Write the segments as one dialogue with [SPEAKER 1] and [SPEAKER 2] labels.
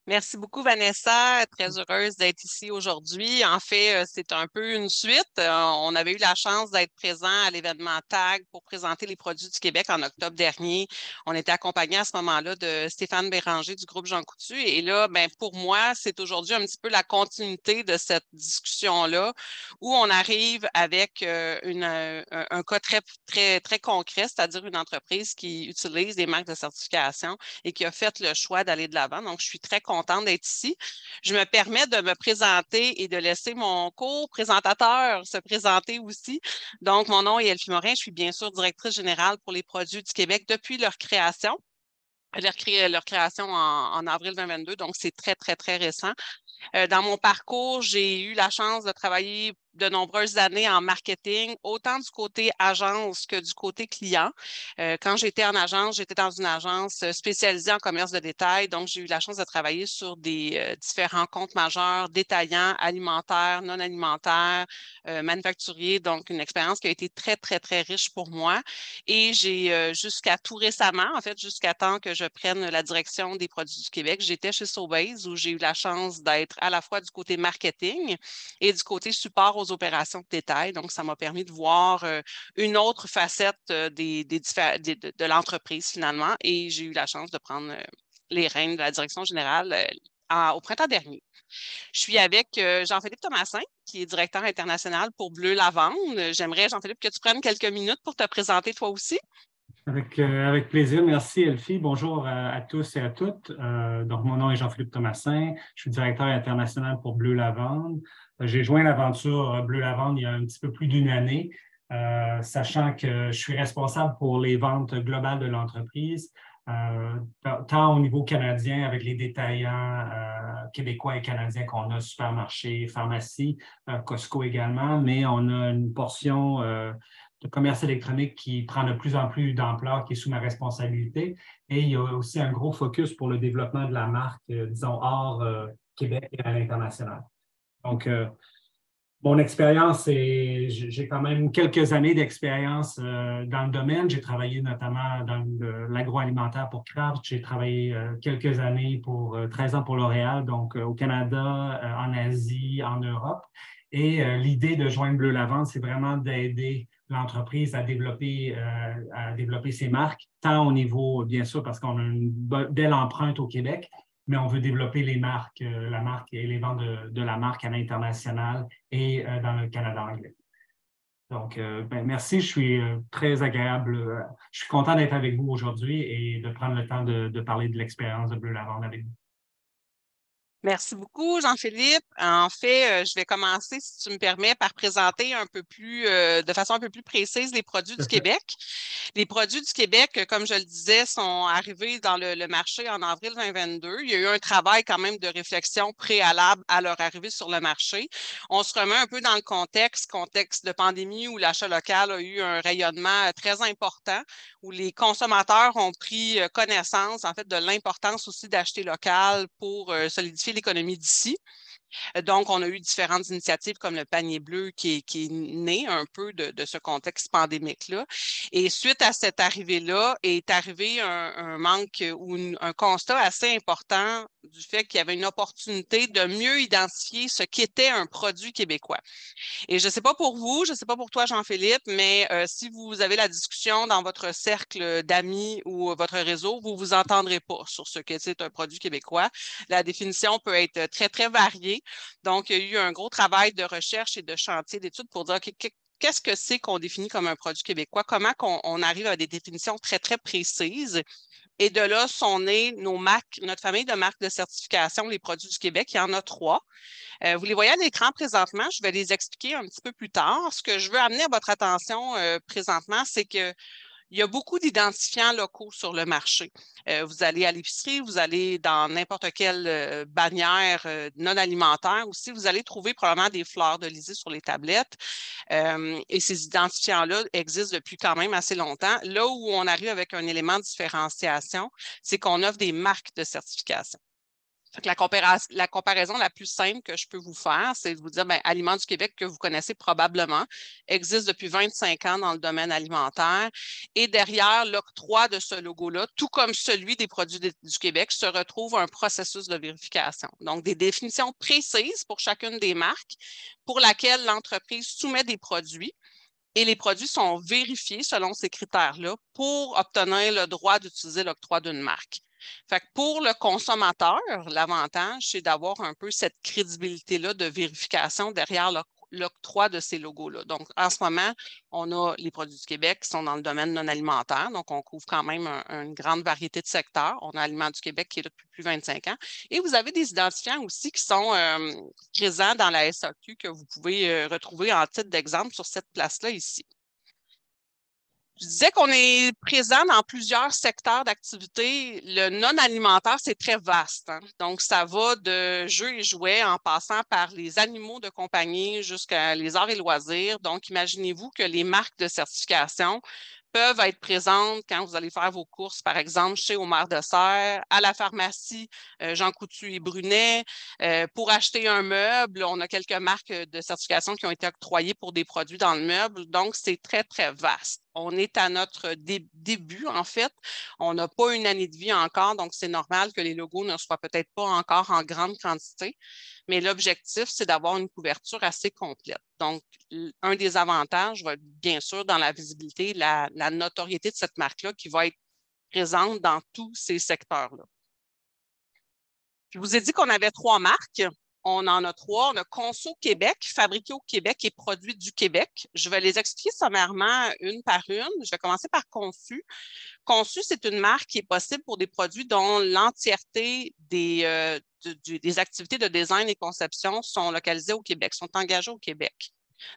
[SPEAKER 1] Merci beaucoup, Vanessa. Très heureuse d'être ici aujourd'hui. En fait, c'est un peu une suite. On avait eu la chance d'être présent à l'événement TAG pour présenter les produits du Québec en octobre dernier. On était accompagné à ce moment-là de Stéphane Béranger du groupe Jean Coutu. Et là, ben, pour moi, c'est aujourd'hui un petit peu la continuité de cette discussion-là où on arrive avec un cas très concret, c'est-à-dire une entreprise qui utilise des marques de certification et qui a fait le choix d'aller de l'avant. Donc, je suis très contente d'être ici. Je me permets de me présenter et de laisser mon co-présentateur se présenter aussi. Donc, mon nom est Elfie Morin. Je suis bien sûr directrice générale pour les produits du Québec depuis leur création. Leur création en avril 2022, donc c'est très récent. Dans mon parcours, j'ai eu la chance de travailler de nombreuses années en marketing, autant du côté agence que du côté client. Quand j'étais en agence, j'étais dans une agence spécialisée en commerce de détail, donc j'ai eu la chance de travailler sur des différents comptes majeurs, détaillants, alimentaires, non alimentaires, manufacturiers, donc une expérience qui a été très riche pour moi. Et j'ai jusqu'à tout récemment, en fait, jusqu'à temps que je prenne la direction des produits du Québec, j'étais chez Sobeys où j'ai eu la chance d'être à la fois du côté marketing et du côté support aux opérations de détail. Donc, ça m'a permis de voir une autre facette de l'entreprise finalement. Et j'ai eu la chance de prendre les rênes de la direction générale au printemps dernier. Je suis avec Jean-Philippe Thomasin, qui est directeur international pour Bleu Lavande. J'aimerais, Jean-Philippe, que tu prennes quelques minutes pour te présenter toi aussi.
[SPEAKER 2] Avec plaisir. Merci, Elfie. Bonjour à tous et à toutes. Donc, mon nom est Jean-Philippe Thomasin. Je suis directeur international pour Bleu Lavande. J'ai joint l'aventure Bleu Lavande il y a un petit peu plus d'une année, sachant que je suis responsable pour les ventes globales de l'entreprise, tant au niveau canadien avec les détaillants québécois et canadiens qu'on a, supermarchés, pharmacies, Costco également, mais on a une portion de commerce électronique qui prend de plus en plus d'ampleur, qui est sous ma responsabilité. Et il y a aussi un gros focus pour le développement de la marque, disons, hors Québec et à l'international. Donc, mon expérience, j'ai quand même quelques années d'expérience dans le domaine. J'ai travaillé notamment dans l'agroalimentaire pour Kraft. J'ai travaillé quelques années 13 ans pour L'Oréal, donc au Canada, en Asie, en Europe. Et l'idée de joindre Bleu Lavande, c'est vraiment d'aider l'entreprise à développer ses marques, tant au niveau, bien sûr, parce qu'on a une belle empreinte au Québec, mais on veut développer les marques, la marque et les ventes de la marque à l'international et dans le Canada anglais. Donc, merci, je suis très agréable. Je suis content d'être avec vous aujourd'hui et de prendre le temps de parler de l'expérience de Bleu Lavande avec vous.
[SPEAKER 1] Merci beaucoup, Jean-Philippe. En fait, je vais commencer, si tu me permets, par présenter de façon un peu plus précise les produits du Québec. Les produits du Québec, comme je le disais, sont arrivés dans le marché en avril 2022. Il y a eu un travail quand même de réflexion préalable à leur arrivée sur le marché. On se remet un peu dans le contexte de pandémie où l'achat local a eu un rayonnement très important, où les consommateurs ont pris connaissance, en fait, de l'importance aussi d'acheter local pour solidifier l'économie d'ici. Donc, on a eu différentes initiatives comme le panier bleu qui est né un peu de ce contexte pandémique-là. Et suite à cette arrivée-là, est arrivé un manque ou un constat assez important du fait qu'il y avait une opportunité de mieux identifier ce qu'était un produit québécois. Et je ne sais pas pour vous, je ne sais pas pour toi, Jean-Philippe, mais si vous avez la discussion dans votre cercle d'amis ou votre réseau, vous ne vous entendrez pas sur ce qu'est un produit québécois. La définition peut être très variée. Donc, il y a eu un gros travail de recherche et de chantier d'études pour dire qu'est-ce que c'est qu'on définit comme un produit québécois, comment on arrive à des définitions très précises. Et de là sont nées nos marques, notre famille de marques de certification, les produits du Québec. Il y en a 3. Vous les voyez à l'écran présentement. Je vais les expliquer un petit peu plus tard. Ce que je veux amener à votre attention présentement, c'est que il y a beaucoup d'identifiants locaux sur le marché. Vous allez à l'épicerie, vous allez dans n'importe quelle bannière non alimentaire aussi, vous allez trouver probablement des fleurs de lysée sur les tablettes. Et ces identifiants-là existent depuis quand même assez longtemps. Là où on arrive avec un élément de différenciation, c'est qu'on offre des marques de certification. Fait que la comparaison la plus simple que je peux vous faire, c'est de vous dire, bien, Aliments du Québec, que vous connaissez probablement, existe depuis 25 ans dans le domaine alimentaire. Et derrière l'octroi de ce logo-là, tout comme celui des produits du Québec, se retrouve un processus de vérification. Donc, des définitions précises pour chacune des marques pour laquelle l'entreprise soumet des produits. Et les produits sont vérifiés selon ces critères-là pour obtenir le droit d'utiliser l'octroi d'une marque. Fait que pour le consommateur, l'avantage, c'est d'avoir un peu cette crédibilité-là de vérification derrière l'octroi de ces logos-là. Donc, en ce moment, on a les produits du Québec qui sont dans le domaine non alimentaire. Donc, on couvre quand même une grande variété de secteurs. On a Aliments du Québec qui est là depuis plus de 25 ans. Et vous avez des identifiants aussi qui sont présents dans la SAQ que vous pouvez retrouver en titre d'exemple sur cette place-là ici. Je disais qu'on est présent dans plusieurs secteurs d'activité. Le non-alimentaire, c'est très vaste, hein? Donc, ça va de jeux et jouets en passant par les animaux de compagnie jusqu'à les arts et loisirs. Donc, imaginez-vous que les marques de certification peuvent être présentes quand vous allez faire vos courses, par exemple, chez Omar Dessert, à la pharmacie Jean Coutu et Brunet. Pour acheter un meuble, on a quelques marques de certification qui ont été octroyées pour des produits dans le meuble. Donc, c'est très, très vaste. On est à notre début, en fait. On n'a pas une année de vie encore, donc c'est normal que les logos ne soient peut-être pas encore en grande quantité. Mais l'objectif, c'est d'avoir une couverture assez complète. Donc, un des avantages va être bien sûr dans la visibilité, la notoriété de cette marque-là qui va être présente dans tous ces secteurs-là. Je vous ai dit qu'on avait 3 marques. On en a 3. On a Conso Québec, fabriqué au Québec et produit du Québec. Je vais les expliquer sommairement une par une. Je vais commencer par Conçu. Conçu, c'est une marque qui est possible pour des produits dont l'entièreté des activités de design et conception sont localisées au Québec, sont engagées au Québec.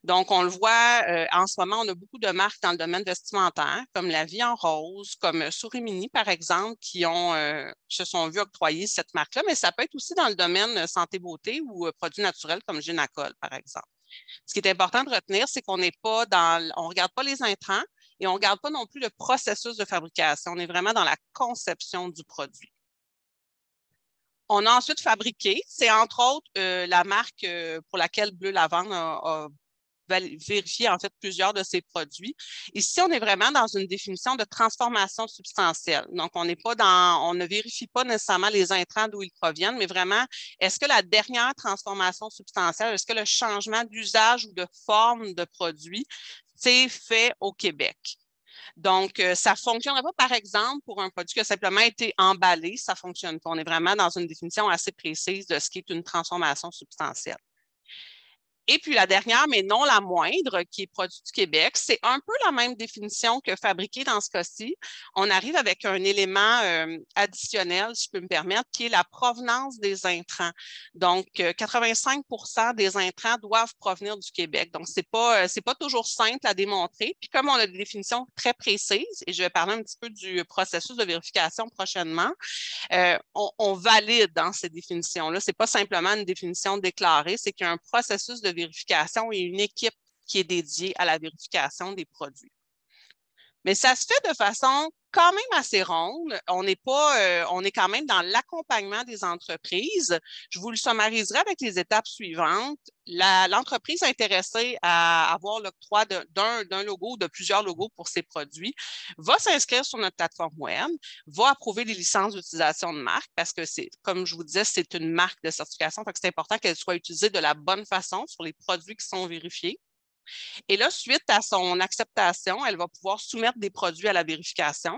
[SPEAKER 1] Donc, on le voit, en ce moment, on a beaucoup de marques dans le domaine vestimentaire, comme La Vie en Rose, comme Souris-Mini, par exemple, qui se sont vus octroyer cette marque-là, mais ça peut être aussi dans le domaine santé-beauté ou produits naturels comme Génacol, par exemple. Ce qui est important de retenir, c'est qu'on n'est pas on ne regarde pas les intrants et on ne regarde pas non plus le processus de fabrication. On est vraiment dans la conception du produit. On a ensuite Fabriqué. C'est entre autres la marque pour laquelle Bleu Lavande a vérifier en fait plusieurs de ces produits. Ici, on est vraiment dans une définition de transformation substantielle. Donc, on ne vérifie pas nécessairement les intrants d'où ils proviennent, mais vraiment, est-ce que la dernière transformation substantielle, est-ce que le changement d'usage ou de forme de produit, c'est fait au Québec? Donc, ça ne fonctionnerait pas, par exemple, pour un produit qui a simplement été emballé, ça ne fonctionne pas. On est vraiment dans une définition assez précise de ce qui est une transformation substantielle. Et puis la dernière, mais non la moindre, qui est produit du Québec, c'est un peu la même définition que fabriqué dans ce cas-ci. On arrive avec un élément additionnel, si je peux me permettre, qui est la provenance des intrants. Donc, 85% des intrants doivent provenir du Québec. Donc, c'est pas toujours simple à démontrer. Puis comme on a des définitions très précises, et je vais parler un petit peu du processus de vérification prochainement, on valide dans ces définitions-là. Ce n'est pas simplement une définition déclarée, c'est qu'il y a un processus de vérification et une équipe qui est dédiée à la vérification des produits. Mais ça se fait de façon quand même assez ronde. On est quand même dans l'accompagnement des entreprises. Je vous le summariserai avec les étapes suivantes. L'entreprise intéressée à avoir l'octroi d'un logo ou de plusieurs logos pour ses produits va s'inscrire sur notre plateforme web, va approuver les licences d'utilisation de marque parce que comme je vous disais, c'est une marque de certification. Donc, c'est important qu'elle soit utilisée de la bonne façon sur les produits qui sont vérifiés. Et là, suite à son acceptation, elle va pouvoir soumettre des produits à la vérification.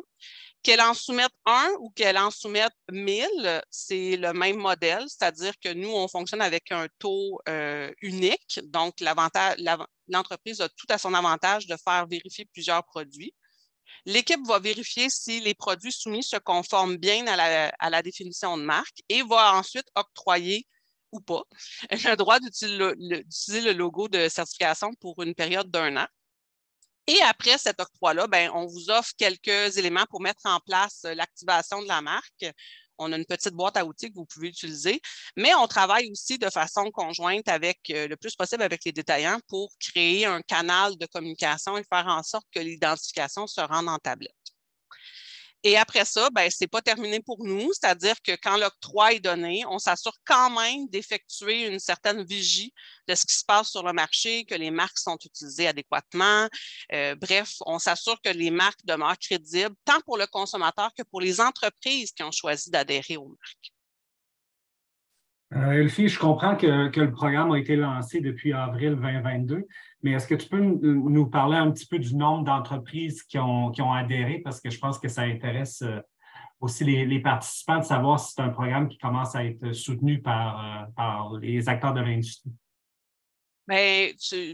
[SPEAKER 1] Qu'elle en soumette un ou qu'elle en soumette 1000, c'est le même modèle, c'est-à-dire que nous, on fonctionne avec un taux unique. Donc, l'entreprise a tout à son avantage de faire vérifier plusieurs produits. L'équipe va vérifier si les produits soumis se conforment bien à la définition de marque et va ensuite octroyer ou pas le droit d'utiliser le logo de certification pour une période d'1 an. Et après cet octroi-là, on vous offre quelques éléments pour mettre en place l'activation de la marque. On a une petite boîte à outils que vous pouvez utiliser, mais on travaille aussi de façon conjointe le plus possible avec les détaillants pour créer un canal de communication et faire en sorte que l'identification se rende en tablette. Et après ça, ben, ce n'est pas terminé pour nous, c'est-à-dire que quand l'octroi est donné, on s'assure quand même d'effectuer une certaine vigie de ce qui se passe sur le marché, que les marques sont utilisées adéquatement. Bref, on s'assure que les marques demeurent crédibles, tant pour le consommateur que pour les entreprises qui ont choisi d'adhérer aux marques.
[SPEAKER 2] Elfie, je comprends que le programme a été lancé depuis avril 2022, mais est-ce que tu peux nous parler un petit peu du nombre d'entreprises qui ont adhéré? Parce que je pense que ça intéresse aussi les participants de savoir si c'est un programme qui commence à être soutenu par les acteurs de l'industrie.
[SPEAKER 1] Bien,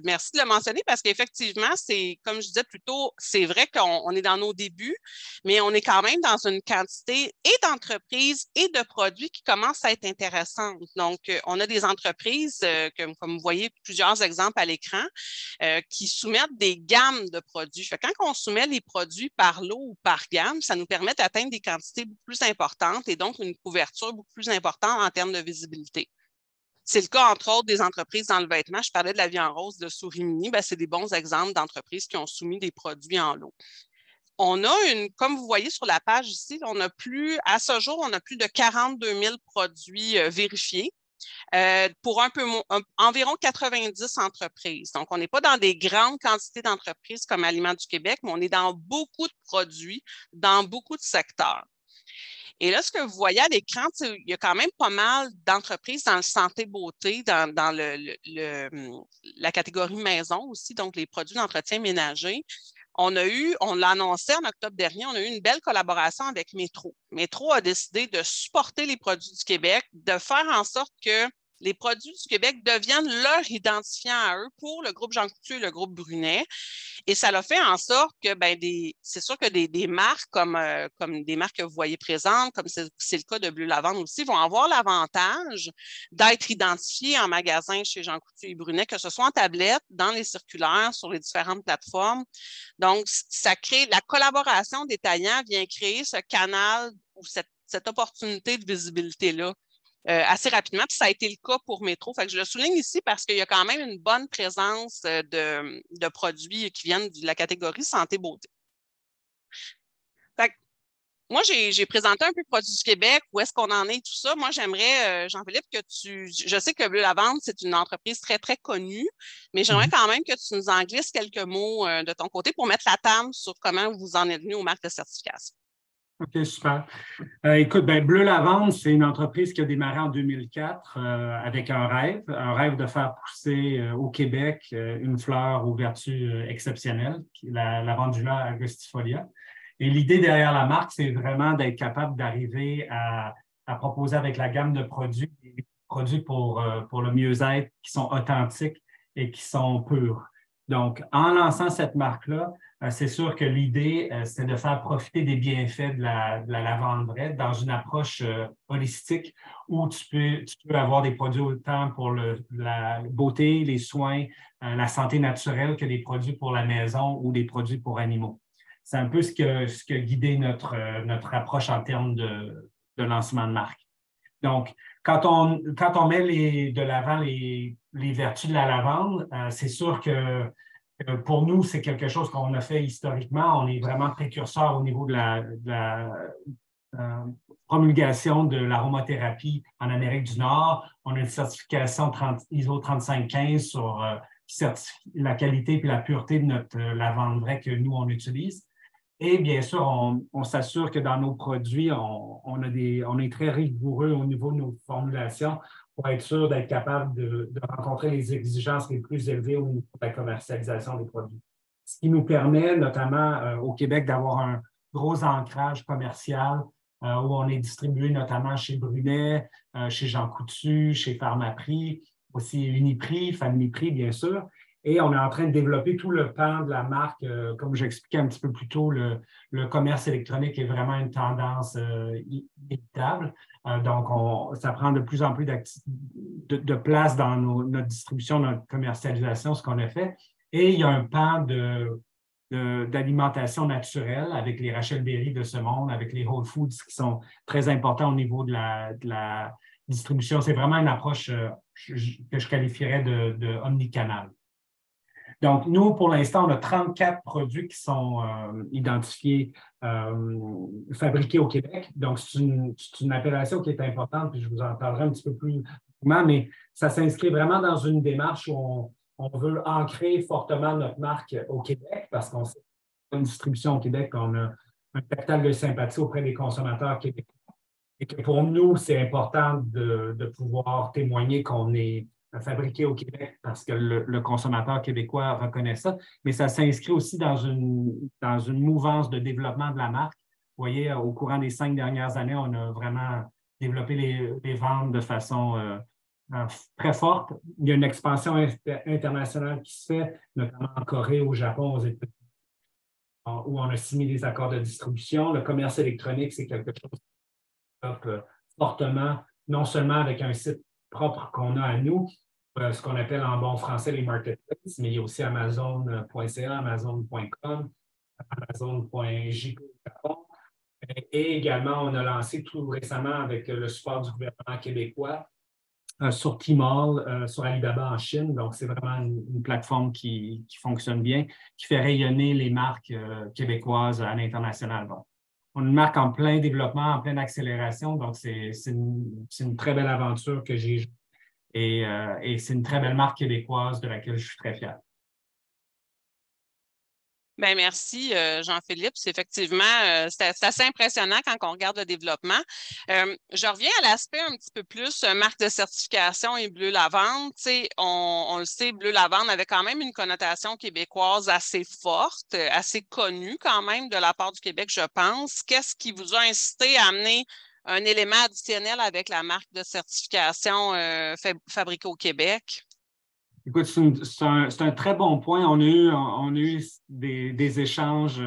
[SPEAKER 1] merci de le mentionner parce qu'effectivement, c'est, comme je disais plus tôt, c'est vrai qu'on est dans nos débuts, mais on est quand même dans une quantité et d'entreprises et de produits qui commencent à être intéressantes. Donc, on a des entreprises, comme vous voyez plusieurs exemples à l'écran, qui soumettent des gammes de produits. Fait que quand on soumet les produits par lot ou par gamme, ça nous permet d'atteindre des quantités beaucoup plus importantes et donc une couverture beaucoup plus importante en termes de visibilité. C'est le cas, entre autres, des entreprises dans le vêtement. Je parlais de la vie en rose de Souris-Mini. C'est des bons exemples d'entreprises qui ont soumis des produits en lot. On a comme vous voyez sur la page ici, à ce jour, on a plus de 42 000 produits vérifiés pour environ 90 entreprises. Donc, on n'est pas dans des grandes quantités d'entreprises comme Aliments du Québec, mais on est dans beaucoup de produits, dans beaucoup de secteurs. Et là, ce que vous voyez à l'écran, il y a quand même pas mal d'entreprises dans le santé-beauté, dans la catégorie maison aussi, donc les produits d'entretien ménager. On l'a annoncé en octobre dernier, on a eu une belle collaboration avec Métro. Métro a décidé de supporter les produits du Québec, de faire en sorte que les produits du Québec deviennent leur identifiant à eux pour le groupe Jean Coutu et le groupe Brunet. Et ça l'a fait en sorte que, c'est sûr que des marques comme des marques que vous voyez présentes, comme c'est le cas de Bleu Lavande aussi, vont avoir l'avantage d'être identifiées en magasin chez Jean Coutu et Brunet, que ce soit en tablette, dans les circulaires, sur les différentes plateformes. Donc, ça crée la collaboration détaillant vient créer ce canal ou cette opportunité de visibilité-là. Assez rapidement, puis ça a été le cas pour Métro. Fait que je le souligne ici parce qu'il y a quand même une bonne présence de produits qui viennent de la catégorie santé-beauté. Fait que moi, j'ai présenté un peu le produit du Québec, où est-ce qu'on en est, tout ça. Moi, j'aimerais, Jean-Philippe, je sais que Bleu Lavande, c'est une entreprise très, très connue, mais j'aimerais quand même que tu nous en glisses quelques mots de ton côté pour mettre la table sur comment vous en êtes venu aux marques de certification.
[SPEAKER 2] OK, super. Écoute, Bleu Lavande, c'est une entreprise qui a démarré en 2004 avec un rêve de faire pousser au Québec une fleur aux vertus exceptionnelles, la Lavandula angustifolia. Et l'idée derrière la marque, c'est vraiment d'être capable d'arriver à proposer avec la gamme de produits, des produits pour le mieux-être qui sont authentiques et qui sont purs. Donc, en lançant cette marque-là, c'est sûr que l'idée, c'est de faire profiter des bienfaits de la lavande vraie dans une approche holistique où tu peux avoir des produits autant pour la beauté, les soins, la santé naturelle que des produits pour la maison ou des produits pour animaux. C'est un peu ce qui a guidé notre approche en termes de lancement de marque. Donc, quand on met de l'avant les vertus de la lavande, c'est sûr que pour nous, c'est quelque chose qu'on a fait historiquement. On est vraiment précurseur au niveau de la promulgation de l'aromathérapie en Amérique du Nord. On a une certification ISO 3515 sur la qualité et la pureté de notre lavande vraie que nous, on utilise. Et bien sûr, on s'assure que dans nos produits, on est très rigoureux au niveau de nos formulations pour être sûr d'être capable de rencontrer les exigences les plus élevées au niveau de la commercialisation des produits. Ce qui nous permet, notamment au Québec, d'avoir un gros ancrage commercial où on est distribué notamment chez Brunet, chez Jean Coutu, chez Pharmaprix, aussi Uniprix, Familiprix, bien sûr. Et on est en train de développer tout le pan de la marque. Comme j'expliquais un petit peu plus tôt, le commerce électronique est vraiment une tendance inévitable. Donc, ça prend de plus en plus de place dans notre distribution, notre commercialisation, ce qu'on a fait. Et il y a un pan d'alimentation naturelle avec les Rachel Berry de ce monde, avec les Whole Foods qui sont très importants au niveau de la distribution. C'est vraiment une approche que je qualifierais de omnicanal. Donc, nous, pour l'instant, on a 34 produits qui sont identifiés, fabriqués au Québec. Donc, c'est une appellation qui est importante, puis je vous en parlerai un petit peu plus longuement, mais ça s'inscrit vraiment dans une démarche où on veut ancrer fortement notre marque au Québec parce qu'on sait une distribution au Québec, on a un capital de sympathie auprès des consommateurs québécois. Et que pour nous, c'est important de pouvoir témoigner qu'on est fabriqué au Québec parce que le consommateur québécois reconnaît ça, mais ça s'inscrit aussi dans une mouvance de développement de la marque. Vous voyez, au courant des 5 dernières années, on a vraiment développé les ventes de façon très forte. Il y a une expansion internationale qui se fait, notamment en Corée, au Japon, aux États-Unis, où on a signé des accords de distribution. Le commerce électronique, c'est quelque chose qui développe fortement, non seulement avec un site propre qu'on a à nous, ce qu'on appelle en bon français les marketplaces, mais il y a aussi Amazon.ca, Amazon.com, Amazon.jp au Japon. Et également, on a lancé tout récemment avec le support du gouvernement québécois sur Tmall, sur Alibaba en Chine. Donc, c'est vraiment une plateforme qui fonctionne bien, qui fait rayonner les marques québécoises à l'international. Bon. On a une marque en plein développement, en pleine accélération. Donc, c'est une très belle aventure que j'ai jouée. Et c'est une très belle marque québécoise de laquelle je suis très fier.
[SPEAKER 1] Bien, merci, Jean-Philippe. C'est effectivement, c'est assez impressionnant quand on regarde le développement. Je reviens à l'aspect un petit peu plus marque de certification et Bleu Lavande. Tu sais, on le sait, Bleu Lavande avait quand même une connotation québécoise assez forte, assez connue quand même de la part du Québec, je pense. Qu'est-ce qui vous a incité à amener un élément additionnel avec la marque de certification fabriquée au Québec?
[SPEAKER 2] Écoute, c'est un très bon point. On a eu des échanges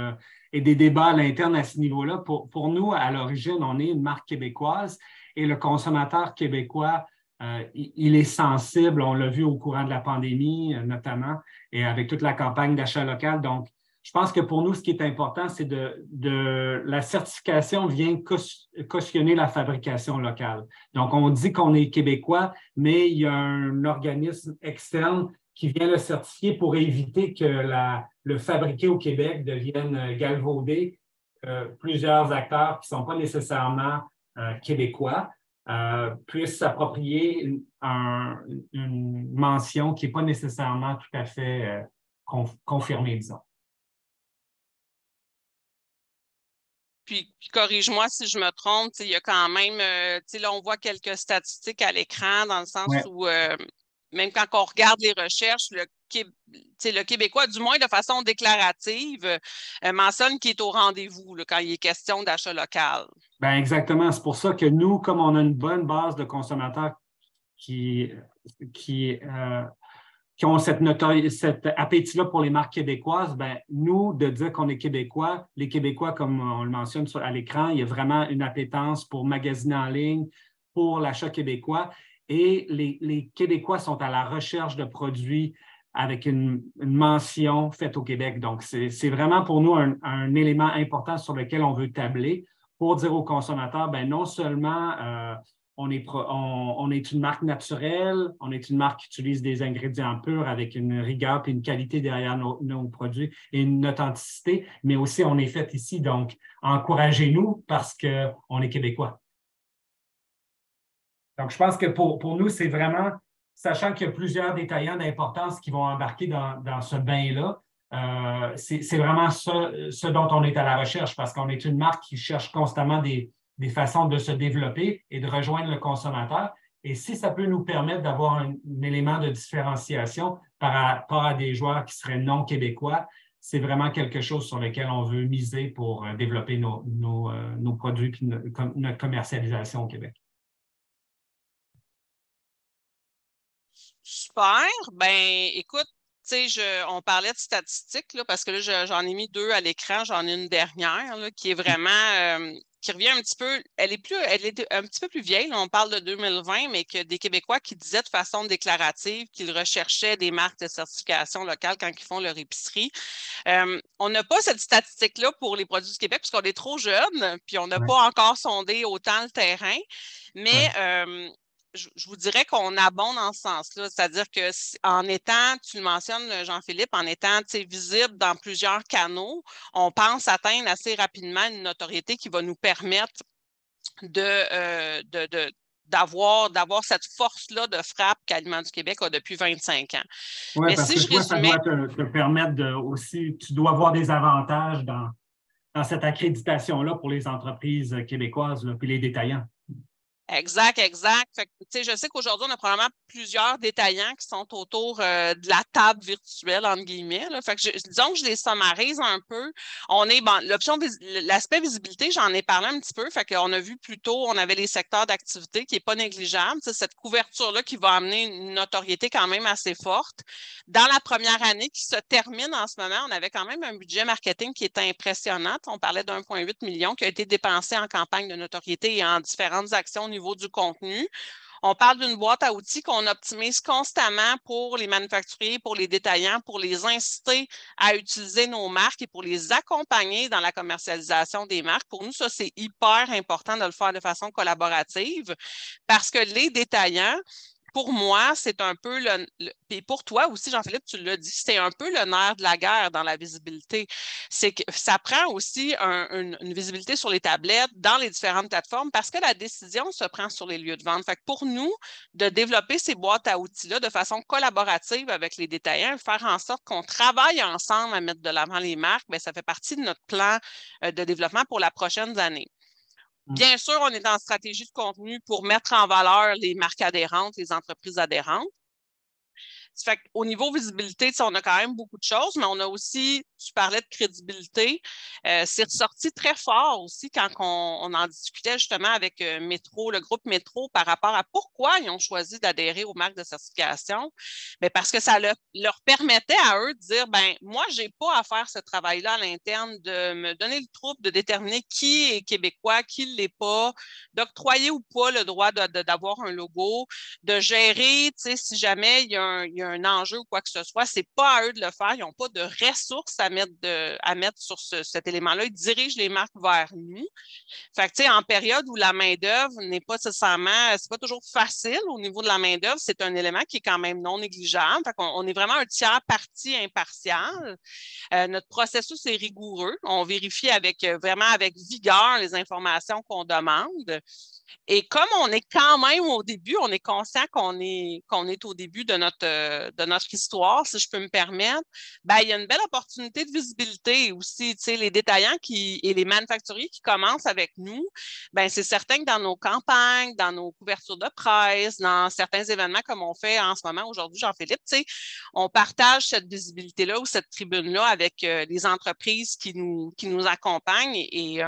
[SPEAKER 2] et des débats à l'interne à ce niveau-là. Pour nous, à l'origine, on est une marque québécoise et le consommateur québécois, il est sensible. On l'a vu au courant de la pandémie, notamment, et avec toute la campagne d'achat local. Donc, je pense que pour nous, ce qui est important, c'est la certification vient cautionner la fabrication locale. Donc, on dit qu'on est québécois, mais il y a un organisme externe qui vient le certifier pour éviter que le fabriqué au Québec devienne galvaudé. Plusieurs acteurs qui ne sont pas nécessairement québécois puissent s'approprier une mention qui n'est pas nécessairement tout à fait confirmée, disons.
[SPEAKER 1] Puis corrige-moi si je me trompe, il y a quand même, là, on voit quelques statistiques à l'écran dans le sens
[SPEAKER 2] Ouais.
[SPEAKER 1] où, même quand on regarde les recherches, le Québécois, du moins de façon déclarative, mentionne qu'il est au rendez-vous là, quand il est question d'achat local.
[SPEAKER 2] Ben exactement. C'est pour ça que nous, comme on a une bonne base de consommateurs qui ont cet appétit-là pour les marques québécoises, ben, nous, de dire qu'on est Québécois, les Québécois, comme on le mentionne à l'écran, il y a vraiment une appétence pour magasiner en ligne, pour l'achat québécois. Et les Québécois sont à la recherche de produits avec une mention faite au Québec. Donc, c'est vraiment pour nous un élément important sur lequel on veut tabler pour dire aux consommateurs, ben, non seulement on est une marque naturelle, on est une marque qui utilise des ingrédients purs avec une rigueur et une qualité derrière nos produits et une authenticité, mais aussi on est fait ici. Donc, encouragez-nous parce qu'on est québécois. Donc, je pense que pour nous, c'est vraiment, sachant qu'il y a plusieurs détaillants d'importance qui vont embarquer dans ce bain-là, c'est vraiment ce dont on est à la recherche parce qu'on est une marque qui cherche constamment des façons de se développer et de rejoindre le consommateur. Et si ça peut nous permettre d'avoir un élément de différenciation par rapport à des joueurs qui seraient non québécois, c'est vraiment quelque chose sur lequel on veut miser pour développer nos produits et notre commercialisation au Québec.
[SPEAKER 1] Super. Ben, écoute, on parlait de statistiques là, parce que là, j'en ai mis 2 à l'écran. J'en ai une dernière là, qui est vraiment qui revient un petit peu. Elle est un petit peu plus vieille. Là, on parle de 2020, mais que des Québécois qui disaient de façon déclarative qu'ils recherchaient des marques de certification locale quand ils font leur épicerie. On n'a pas cette statistique-là pour les produits du Québec parce qu'on est trop jeunes, puis on n'a pas encore sondé autant le terrain. Mais je vous dirais qu'on abonde dans ce sens-là. C'est-à-dire que en étant, tu le mentionnes, Jean-Philippe, en étant visible dans plusieurs canaux, on pense atteindre assez rapidement une notoriété qui va nous permettre d'avoir cette force-là de frappe qu'Aliments du Québec a depuis 25 ans.
[SPEAKER 2] Oui,
[SPEAKER 1] Mais
[SPEAKER 2] parce
[SPEAKER 1] si
[SPEAKER 2] que
[SPEAKER 1] je
[SPEAKER 2] toi, ça
[SPEAKER 1] résumais...
[SPEAKER 2] doit te permettre aussi, tu dois avoir des avantages dans cette accréditation-là pour les entreprises québécoises, là, puis les détaillants.
[SPEAKER 1] Exact, exact. Fait que, je sais qu'aujourd'hui, on a probablement plusieurs détaillants qui sont autour de la table virtuelle, entre guillemets. Là. Fait que disons que je les sommarise un peu. L'aspect visibilité, j'en ai parlé un petit peu. Fait qu'on a vu plus tôt, on avait les secteurs d'activité qui n'est pas négligeable. Cette couverture-là qui va amener une notoriété quand même assez forte. Dans la première année qui se termine en ce moment, on avait quand même un budget marketing qui était impressionnant. On parlait d'1,8 million qui a été dépensé en campagne de notoriété et en différentes actions au niveau du contenu. On parle d'une boîte à outils qu'on optimise constamment pour les manufacturiers, pour les détaillants, pour les inciter à utiliser nos marques et pour les accompagner dans la commercialisation des marques. Pour nous, ça, c'est hyper important de le faire de façon collaborative parce que les détaillants, pour moi, c'est un peu et pour toi aussi, Jean-Philippe, tu l'as dit, c'est un peu le nerf de la guerre dans la visibilité. C'est que ça prend aussi une visibilité sur les tablettes, dans les différentes plateformes, parce que la décision se prend sur les lieux de vente. Fait que pour nous, de développer ces boîtes à outils-là de façon collaborative avec les détaillants, faire en sorte qu'on travaille ensemble à mettre de l'avant les marques, bien, ça fait partie de notre plan de développement pour la prochaine année. Bien sûr, on est en stratégie de contenu pour mettre en valeur les marques adhérentes, les entreprises adhérentes. Ça fait qu'au niveau visibilité, on a quand même beaucoup de choses, mais on a aussi, tu parlais de crédibilité, c'est ressorti très fort aussi quand on en discutait justement avec Métro, le groupe Métro, par rapport à pourquoi ils ont choisi d'adhérer aux marques de certification. Bien, parce que ça leur permettait à eux de dire, ben moi, je n'ai pas à faire ce travail-là à l'interne, de me donner le trouble, de déterminer qui est québécois, qui ne l'est pas, d'octroyer ou pas le droit d'avoir un logo, de gérer, si jamais il y a un enjeu ou quoi que ce soit, c'est pas à eux de le faire. Ils n'ont pas de ressources à mettre sur cet élément-là. Ils dirigent les marques vers nous. Fait que, en période où la main-d'œuvre n'est pas nécessairement, c'est pas toujours facile au niveau de la main-d'œuvre, c'est un élément qui est quand même non négligeable. Fait qu'on est vraiment un tiers parti impartial. Notre processus est rigoureux. On vérifie vraiment avec vigueur les informations qu'on demande. Et comme on est quand même au début, on est conscient qu'on est au début de notre histoire, si je peux me permettre, ben, il y a une belle opportunité de visibilité aussi. Les détaillants et les manufacturiers qui commencent avec nous, ben, c'est certain que dans nos campagnes, dans nos couvertures de presse, dans certains événements comme on fait en ce moment aujourd'hui, Jean-Philippe, on partage cette visibilité-là ou cette tribune-là avec les entreprises qui nous accompagnent et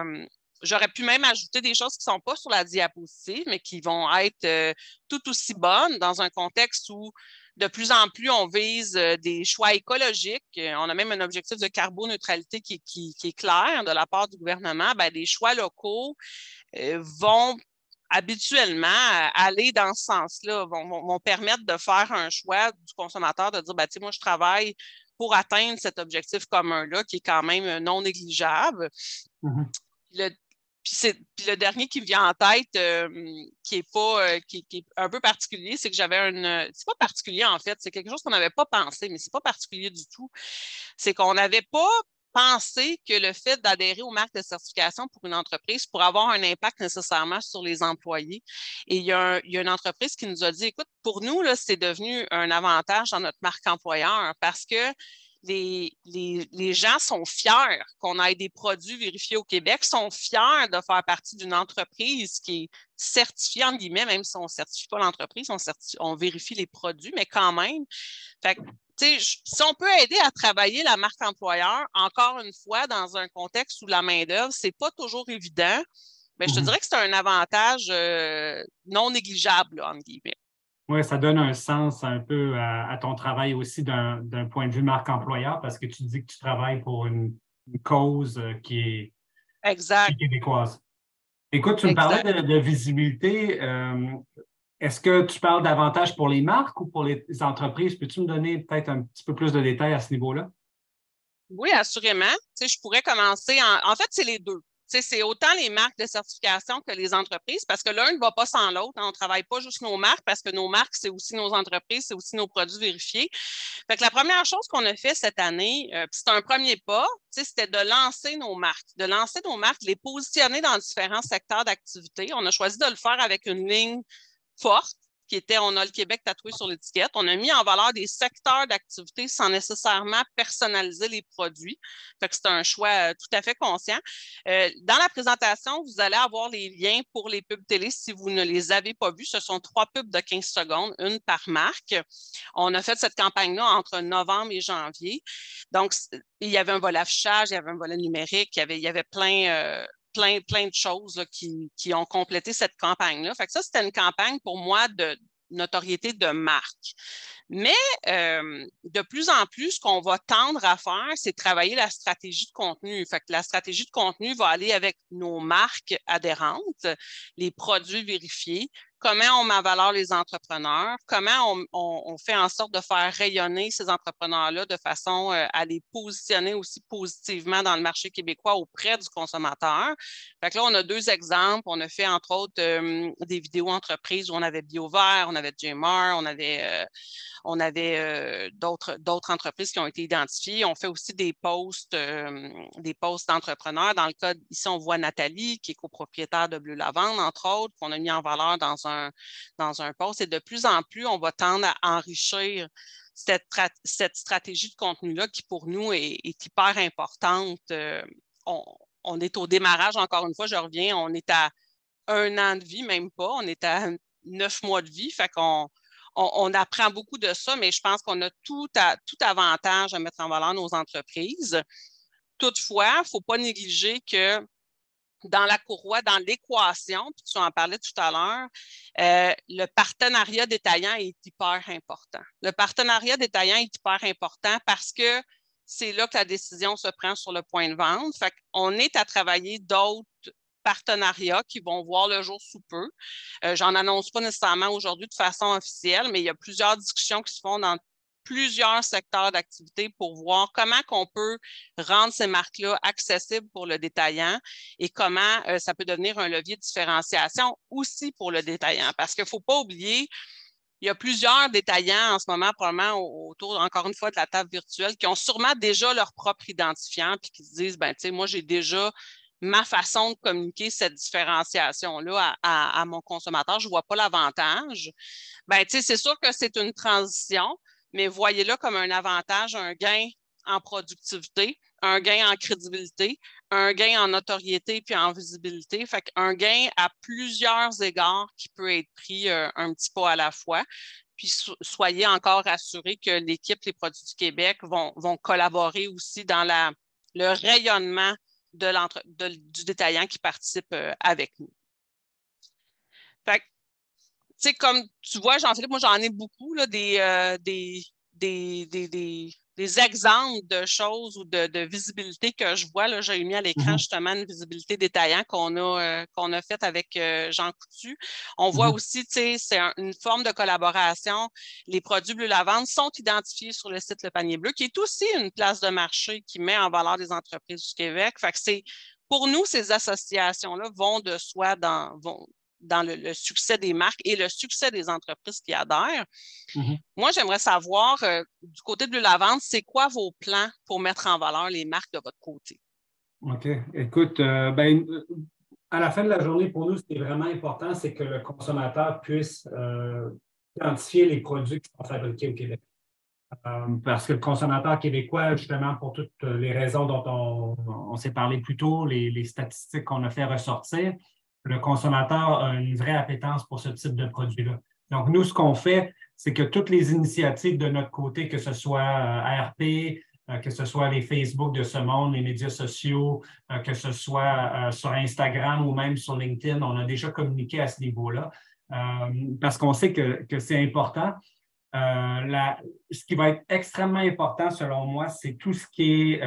[SPEAKER 1] j'aurais pu même ajouter des choses qui ne sont pas sur la diapositive, mais qui vont être tout aussi bonnes dans un contexte où de plus en plus on vise des choix écologiques. On a même un objectif de carboneutralité qui est clair de la part du gouvernement. Bien, des choix locaux vont habituellement aller dans ce sens-là, vont permettre de faire un choix du consommateur, de dire, ben, moi, je travaille pour atteindre cet objectif commun-là qui est quand même non négligeable. Puis le dernier qui me vient en tête, qui est un peu particulier, c'est que c'est pas particulier en fait, c'est quelque chose qu'on n'avait pas pensé, mais c'est pas particulier du tout. C'est qu'on n'avait pas pensé que le fait d'adhérer aux marques de certification pour une entreprise pourrait avoir un impact nécessairement sur les employés. Et il y a une entreprise qui nous a dit, écoute, pour nous, là, c'est devenu un avantage dans notre marque employeur parce que les gens sont fiers qu'on ait des produits vérifiés au Québec, sont fiers de faire partie d'une entreprise qui est certifiée, entre guillemets, même si on ne certifie pas l'entreprise, on vérifie les produits, mais quand même. Fait que, si on peut aider à travailler la marque employeur, encore une fois, dans un contexte où la main-d'œuvre, ce n'est pas toujours évident, mais je te dirais que c'est un avantage non négligeable, là, entre guillemets.
[SPEAKER 2] Oui, ça donne un sens un peu à ton travail aussi d'un point de vue marque employeur parce que tu dis que tu travailles pour une cause qui est québécoise. Écoute, tu me parlais de visibilité. Est-ce que tu parles davantage pour les marques ou pour les entreprises? Peux-tu me donner peut-être un petit peu plus de détails à ce niveau-là?
[SPEAKER 1] Oui, assurément. Je pourrais commencer en fait, c'est les deux. C'est autant les marques de certification que les entreprises, parce que l'un ne va pas sans l'autre. On ne travaille pas juste nos marques, parce que nos marques, c'est aussi nos entreprises, c'est aussi nos produits vérifiés. Fait que la première chose qu'on a fait cette année, c'est un premier pas, c'était de lancer nos marques. De lancer nos marques, les positionner dans différents secteurs d'activité. On a choisi de le faire avec une ligne forte, qui était, on a le Québec tatoué sur l'étiquette. On a mis en valeur des secteurs d'activité sans nécessairement personnaliser les produits. Fait que c'est un choix tout à fait conscient. Dans la présentation, vous allez avoir les liens pour les pubs télé si vous ne les avez pas vus. Ce sont 3 pubs de 15 secondes, une par marque. On a fait cette campagne-là entre novembre et janvier. Donc, il y avait un volet affichage, il y avait un volet numérique, il y avait plein de choses là, qui ont complété cette campagne-là. Fait que ça, c'était une campagne pour moi de notoriété de marque. Mais de plus en plus, ce qu'on va tendre à faire, c'est travailler la stratégie de contenu. Fait que la stratégie de contenu va aller avec nos marques adhérentes, les produits vérifiés, comment on met en valeur les entrepreneurs, comment on fait en sorte de faire rayonner ces entrepreneurs-là de façon à les positionner aussi positivement dans le marché québécois auprès du consommateur. Fait que là, on a 2 exemples. On a fait, entre autres, des vidéos entreprises où on avait BioVert, on avait JMR, on avait d'autres entreprises qui ont été identifiées. On fait aussi des posts d'entrepreneurs. Dans le cas, ici, on voit Nathalie, qui est copropriétaire de Bleu Lavande, entre autres, qu'on a mis en valeur dans un post. Et de plus en plus, on va tendre à enrichir cette stratégie de contenu-là qui, pour nous, est hyper importante. On est au démarrage, encore une fois, je reviens, on est à 1 an de vie, même pas. On est à 9 mois de vie. Fait qu'on on apprend beaucoup de ça, mais je pense qu'on a tout avantage à mettre en valeur nos entreprises. Toutefois, il ne faut pas négliger que dans la courroie, dans l'équation, puis tu en parlais tout à l'heure, le partenariat détaillant est hyper important. Le partenariat détaillant est hyper important parce que c'est là que la décision se prend sur le point de vente. Fait qu'on est à travailler d'autres partenariats qui vont voir le jour sous peu. J'en annonce pas nécessairement aujourd'hui de façon officielle, mais il y a plusieurs discussions qui se font dans plusieurs secteurs d'activité pour voir comment on peut rendre ces marques-là accessibles pour le détaillant et comment ça peut devenir un levier de différenciation aussi pour le détaillant. Parce qu'il ne faut pas oublier, il y a plusieurs détaillants en ce moment, probablement autour, encore une fois, de la table virtuelle, qui ont sûrement déjà leur propre identifiant puis qui se disent, ben, tu sais, moi, j'ai déjà ma façon de communiquer cette différenciation-là à mon consommateur. Je ne vois pas l'avantage. Ben, tu sais, c'est sûr que c'est une transition, mais voyez-le comme un avantage, un gain en productivité, un gain en crédibilité, un gain en notoriété puis en visibilité. Fait qu'un gain à plusieurs égards qui peut être pris un petit pas à la fois. Puis soyez encore rassurés que l'équipe Les Produits du Québec vont collaborer aussi dans le rayonnement du détaillant qui participe avec nous. Fait que, tu sais, comme tu vois, Jean-Philippe, moi, j'en ai beaucoup, là, des exemples de choses ou de visibilité que je vois. Là, j'ai mis à l'écran justement une visibilité détaillant qu'on a faite avec Jean Coutu. On voit aussi, tu sais, c'est une forme de collaboration. Les produits Bleu Lavande sont identifiés sur le site Le Panier Bleu, qui est aussi une place de marché qui met en valeur des entreprises du Québec. Fait que pour nous, ces associations-là vont de soi dans le succès des marques et le succès des entreprises qui adhèrent. Moi, j'aimerais savoir, du côté de Bleu Lavande, c'est quoi vos plans pour mettre en valeur les marques de votre côté?
[SPEAKER 2] OK. Écoute, à la fin de la journée, pour nous, ce qui est vraiment important, c'est que le consommateur puisse identifier les produits qui sont fabriqués au Québec. Parce que le consommateur québécois, justement, pour toutes les raisons dont on s'est parlé plus tôt, les statistiques qu'on a fait ressortir, le consommateur a une vraie appétence pour ce type de produit-là. Donc, nous, ce qu'on fait, c'est que toutes les initiatives de notre côté, que ce soit ARP, que ce soit les Facebook de ce monde, les médias sociaux, que ce soit sur Instagram ou même sur LinkedIn, on a déjà communiqué à ce niveau-là parce qu'on sait que c'est important. Ce qui va être extrêmement important, selon moi, c'est tout ce qui est,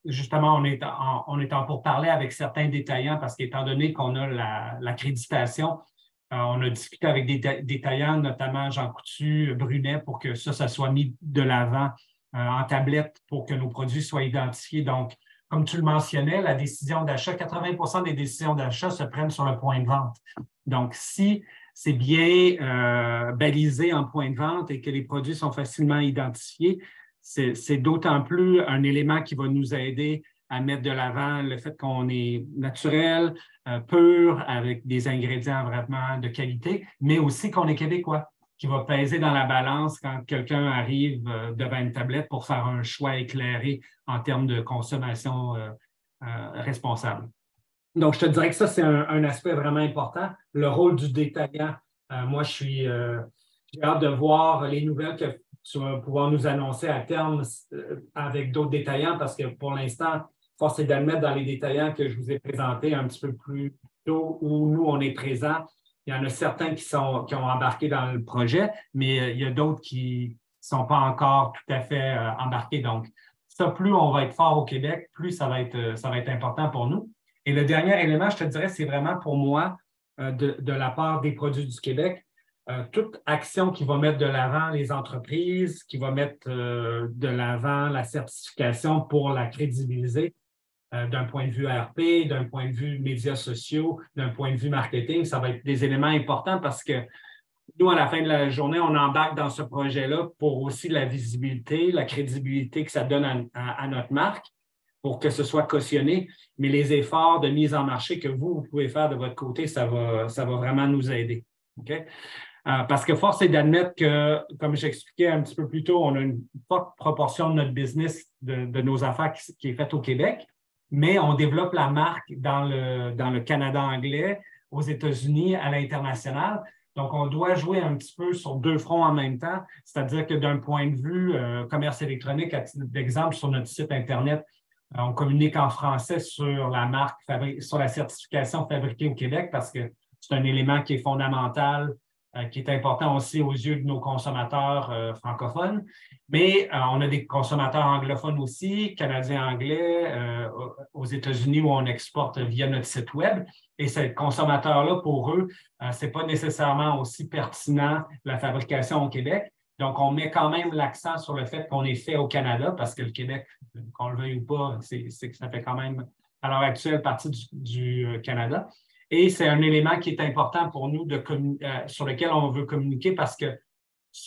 [SPEAKER 2] justement, on est en pourparlers avec certains détaillants parce qu'étant donné qu'on a l'accréditation, on a discuté avec des détaillants, notamment Jean Coutu, Brunet, pour que ça soit mis de l'avant en tablette pour que nos produits soient identifiés. Donc, comme tu le mentionnais, la décision d'achat, 80% des décisions d'achat se prennent sur le point de vente. Donc, si c'est bien balisé en point de vente et que les produits sont facilement identifiés, c'est d'autant plus un élément qui va nous aider à mettre de l'avant le fait qu'on est naturel, pur, avec des ingrédients vraiment de qualité, mais aussi qu'on est québécois, qui va peser dans la balance quand quelqu'un arrive devant une tablette pour faire un choix éclairé en termes de consommation responsable. Donc, je te dirais que ça, c'est un aspect vraiment important. Le rôle du détaillant. Moi, j'ai hâte de voir les nouvelles que tu vas pouvoir nous annoncer à terme avec d'autres détaillants parce que pour l'instant, force est d'admettre dans les détaillants que je vous ai présentés un petit peu plus tôt où nous, on est présents. Il y en a certains qui ont embarqué dans le projet, mais il y a d'autres qui ne sont pas encore tout à fait embarqués. Donc, ça, plus on va être fort au Québec, plus ça va être important pour nous. Et le dernier élément, je te dirais, c'est vraiment pour moi, de la part des produits du Québec, toute action qui va mettre de l'avant les entreprises, qui va mettre de l'avant la certification pour la crédibiliser d'un point de vue RP, d'un point de vue médias sociaux, d'un point de vue marketing, ça va être des éléments importants parce que nous, à la fin de la journée, on embarque dans ce projet-là pour aussi la visibilité, la crédibilité que ça donne à notre marque pour que ce soit cautionné, mais les efforts de mise en marché que vous pouvez faire de votre côté, ça va vraiment nous aider. OK? Parce que force est d'admettre que, comme j'expliquais un petit peu plus tôt, on a une forte proportion de notre business, de nos affaires qui est faite au Québec, mais on développe la marque dans le Canada anglais, aux États-Unis, à l'international. Donc, on doit jouer un petit peu sur deux fronts en même temps, c'est-à-dire que d'un point de vue commerce électronique, à titre d'exemple, sur notre site Internet, on communique en français sur la marque, sur la certification fabriquée au Québec parce que c'est un élément qui est fondamental, qui est important aussi aux yeux de nos consommateurs francophones. Mais on a des consommateurs anglophones aussi, canadiens anglais, aux États-Unis où on exporte via notre site Web. Et ces consommateurs-là, pour eux, ce n'est pas nécessairement aussi pertinent la fabrication au Québec. Donc, on met quand même l'accent sur le fait qu'on est fait au Canada parce que le Québec, qu'on le veuille ou pas, c'est que ça fait quand même, à l'heure actuelle, partie du Canada. Et c'est un élément qui est important pour nous sur lequel on veut communiquer parce que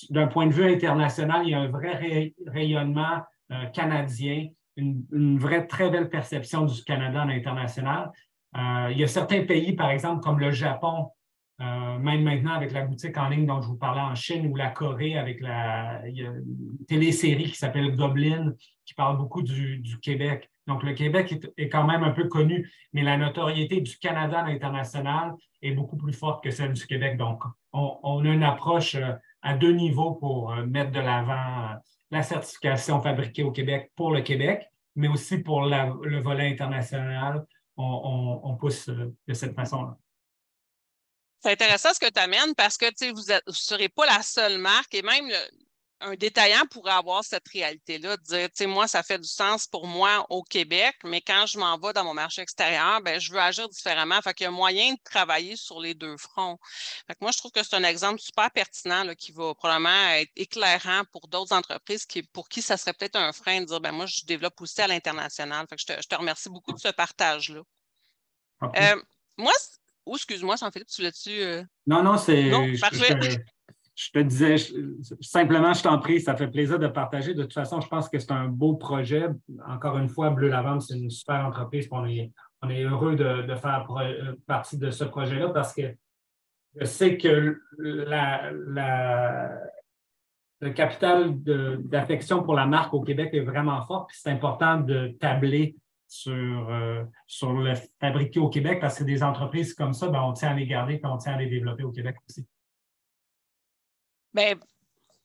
[SPEAKER 2] d'un point de vue international, il y a un vrai rayonnement canadien, une vraie très belle perception du Canada à l'international. Il y a certains pays, par exemple, comme le Japon, même maintenant avec la boutique en ligne dont je vous parlais en Chine ou la Corée avec il y a une télésérie qui s'appelle Goblin qui parle beaucoup du Québec. Donc, le Québec est quand même un peu connu, mais la notoriété du Canada à l'international est beaucoup plus forte que celle du Québec. Donc, on a une approche à deux niveaux pour mettre de l'avant la certification fabriquée au Québec pour le Québec, mais aussi pour le volet international. On pousse de cette façon-là.
[SPEAKER 1] C'est intéressant ce que tu amènes parce que vous ne serez pas la seule marque et même un détaillant pourrait avoir cette réalité-là, de dire, moi, ça fait du sens pour moi au Québec, mais quand je m'en vais dans mon marché extérieur, ben, je veux agir différemment. Fait qu'il y a moyen de travailler sur les deux fronts. Fait que moi, je trouve que c'est un exemple super pertinent là, qui va probablement être éclairant pour d'autres entreprises pour qui ça serait peut-être un frein de dire, ben, moi, je développe aussi à l'international. Fait que je te remercie beaucoup de ce partage-là.
[SPEAKER 2] Okay.
[SPEAKER 1] Moi, excuse-moi, Jean-Philippe, tu l'as-tu?
[SPEAKER 2] Non,
[SPEAKER 1] Non,
[SPEAKER 2] c'est.
[SPEAKER 1] parfait.
[SPEAKER 2] Je te disais, simplement, je t'en prie, ça fait plaisir de partager. De toute façon, je pense que c'est un beau projet. Encore une fois, Bleu Lavande, c'est une super entreprise. On est heureux de faire partie de ce projet-là parce que je sais que le capital d'affection pour la marque au Québec est vraiment fort. Puis c'est important de tabler sur le fabriqué au Québec parce que des entreprises comme ça, ben, on tient à les garder et on tient à les développer au Québec aussi.
[SPEAKER 1] Ben,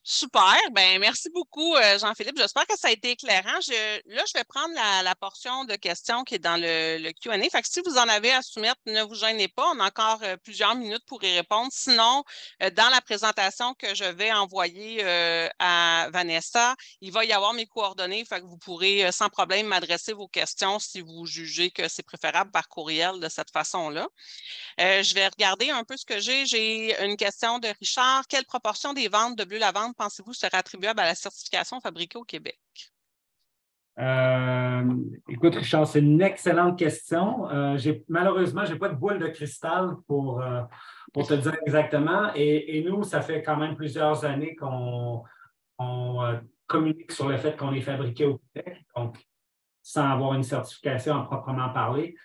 [SPEAKER 1] super. Ben, merci beaucoup, Jean-Philippe. J'espère que ça a été éclairant. Là, je vais prendre la portion de questions qui est dans le Q&A. Fait que si vous en avez à soumettre, ne vous gênez pas. On a encore plusieurs minutes pour y répondre. Sinon, dans la présentation que je vais envoyer à Vanessa, il va y avoir mes coordonnées. Fait que vous pourrez sans problème m'adresser vos questions si vous jugez que c'est préférable par courriel de cette façon-là. Je vais regarder un peu ce que j'ai. J'ai une question de Richard. Quelle proportion des ventes de Bleu Lavande pensez-vous sera attribuable à la certification fabriquée au Québec?
[SPEAKER 2] Écoute, Richard, c'est une excellente question. Malheureusement, je n'ai pas de boule de cristal pour te dire exactement. Et nous, ça fait quand même plusieurs années qu'on communique sur le fait qu'on est fabriqué au Québec, donc sans avoir une certification à proprement parler.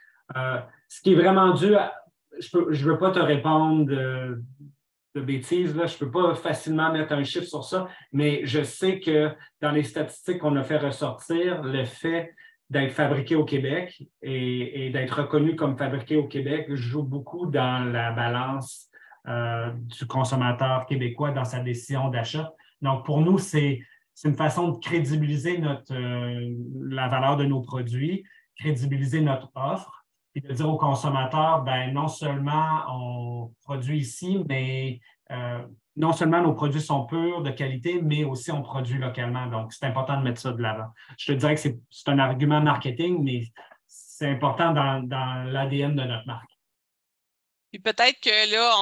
[SPEAKER 2] Ce qui est vraiment dû à... Je ne veux pas te répondre de bêtises, là. Je ne peux pas facilement mettre un chiffre sur ça, mais je sais que dans les statistiques qu'on a fait ressortir, le fait d'être fabriqué au Québec et d'être reconnu comme fabriqué au Québec joue beaucoup dans la balance du consommateur québécois dans sa décision d'achat. Donc, pour nous, c'est une façon de crédibiliser la valeur de nos produits, crédibiliser notre offre et de dire aux consommateurs, ben, non seulement on produit ici, mais non seulement nos produits sont purs, de qualité, mais aussi on produit localement. Donc, c'est important de mettre ça de l'avant. Je te dirais que c'est un argument marketing, mais c'est important dans l'ADN de notre marque.
[SPEAKER 1] Puis peut-être que là,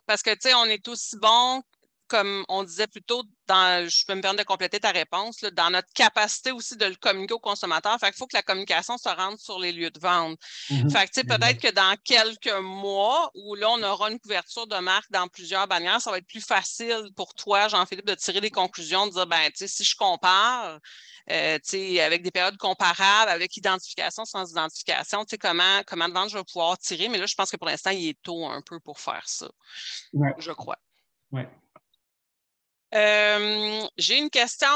[SPEAKER 1] parce que, tu sais, on est aussi bon, comme on disait plus tôt, je peux me permettre de compléter ta réponse, là, dans notre capacité aussi de le communiquer aux consommateurs. Fait qu'il faut que la communication se rende sur les lieux de vente. Fait que, tu sais, peut-être que dans quelques mois, où là, on aura une couverture de marque dans plusieurs bannières, ça va être plus facile pour toi, Jean-Philippe, de tirer des conclusions, de dire, ben, tu sais, si je compare, avec des périodes comparables, avec identification, sans identification, comment de vente je vais pouvoir tirer. Mais là, je pense que pour l'instant, il est tôt un peu pour faire ça, je crois.
[SPEAKER 2] Ouais.
[SPEAKER 1] J'ai une question.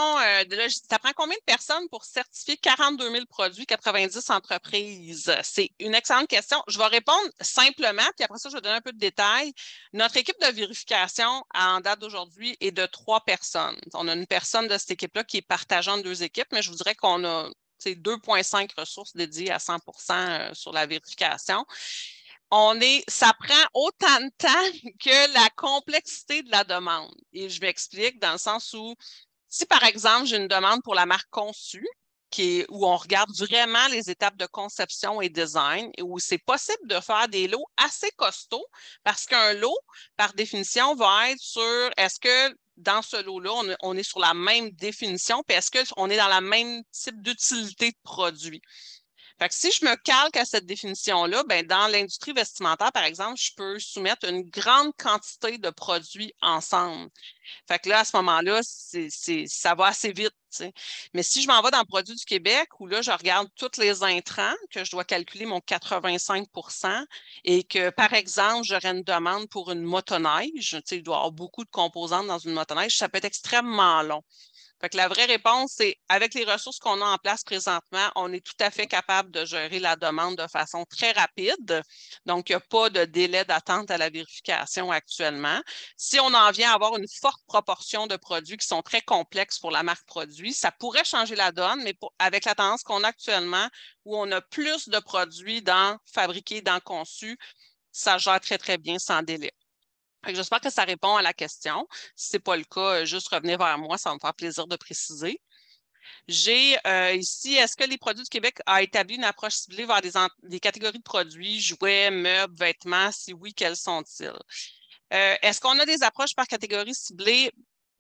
[SPEAKER 1] Ça prend combien de personnes pour certifier 42 000 produits, 90 entreprises? C'est une excellente question. Je vais répondre simplement, puis après ça, je vais donner un peu de détails. Notre équipe de vérification, en date d'aujourd'hui, est de 3 personnes. On a une personne de cette équipe-là qui est partagée en 2 équipes, mais je vous dirais qu'on a 2,5 ressources dédiées à 100% sur la vérification. Ça prend autant de temps que la complexité de la demande. Et je m'explique dans le sens où, si par exemple, j'ai une demande pour la marque conçue, où on regarde vraiment les étapes de conception et design, et où c'est possible de faire des lots assez costauds, parce qu'un lot, par définition, va être sur est-ce que dans ce lot-là, on est sur la même définition, puis est-ce qu'on est dans la même type d'utilité de produit. Fait que si je me calque à cette définition-là, ben dans l'industrie vestimentaire, par exemple, je peux soumettre une grande quantité de produits ensemble. Fait que là, à ce moment-là, ça va assez vite. T'sais. Mais si je m'en vais dans le produit du Québec, où là, je regarde tous les intrants, que je dois calculer mon 85 et que, par exemple, j'aurais une demande pour une motoneige, il doit y avoir beaucoup de composantes dans une motoneige, ça peut être extrêmement long. Fait que la vraie réponse, c'est avec les ressources qu'on a en place présentement, on est tout à fait capable de gérer la demande de façon très rapide. Donc, il n'y a pas de délai d'attente à la vérification actuellement. Si on en vient à avoir une forte proportion de produits qui sont très complexes pour la marque produit, ça pourrait changer la donne, mais avec la tendance qu'on a actuellement, où on a plus de produits fabriqués, conçus, ça gère très, très bien sans délai. J'espère que ça répond à la question. Si ce n'est pas le cas, juste revenez vers moi, ça va me faire plaisir de préciser. J'ai ici, est-ce que les produits du Québec ont établi une approche ciblée vers des catégories de produits, jouets, meubles, vêtements? Si oui, quels sont-ils? Est-ce qu'on a des approches par catégorie ciblée?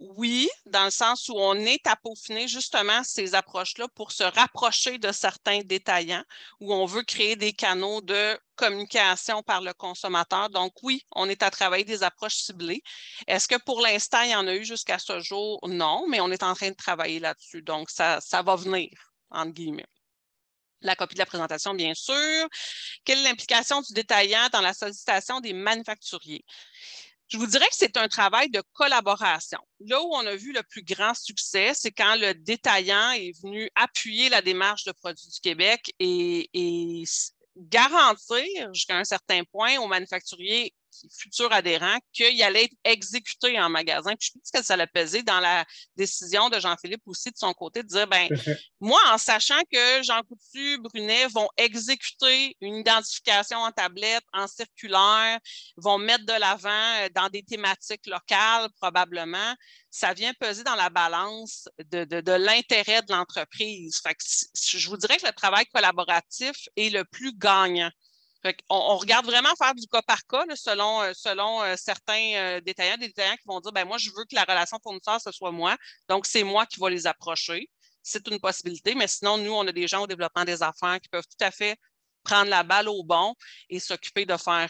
[SPEAKER 1] Oui, dans le sens où on est à peaufiner justement ces approches-là pour se rapprocher de certains détaillants, où on veut créer des canaux de communication par le consommateur. Donc oui, on est à travailler des approches ciblées. Est-ce que pour l'instant, il y en a eu jusqu'à ce jour? Non, mais on est en train de travailler là-dessus. Donc ça va venir, entre guillemets. La copie de la présentation, bien sûr. Quelle est l'implication du détaillant dans la sollicitation des manufacturiers? Je vous dirais que c'est un travail de collaboration. Là où on a vu le plus grand succès, c'est quand le détaillant est venu appuyer la démarche de Produits du Québec et garantir jusqu'à un certain point aux manufacturiers futurs adhérents qu'il allait être exécuté en magasin. Puis je pense que ça l'a pesé dans la décision de Jean-Philippe aussi de son côté de dire, ben moi, en sachant que Jean Coutu, Brunet vont exécuter une identification en tablette, en circulaire, vont mettre de l'avant dans des thématiques locales probablement, ça vient peser dans la balance de l'intérêt de l'entreprise. Fait que je vous dirais que le travail collaboratif est le plus gagnant. On regarde vraiment faire du cas par cas là, selon certains détaillants, des détaillants qui vont dire ben moi, je veux que la relation fournisseur, ce soit moi, donc c'est moi qui vais les approcher. c'est une possibilité, mais sinon, nous, on a des gens au développement des affaires qui peuvent tout à fait prendre la balle au bon et s'occuper de faire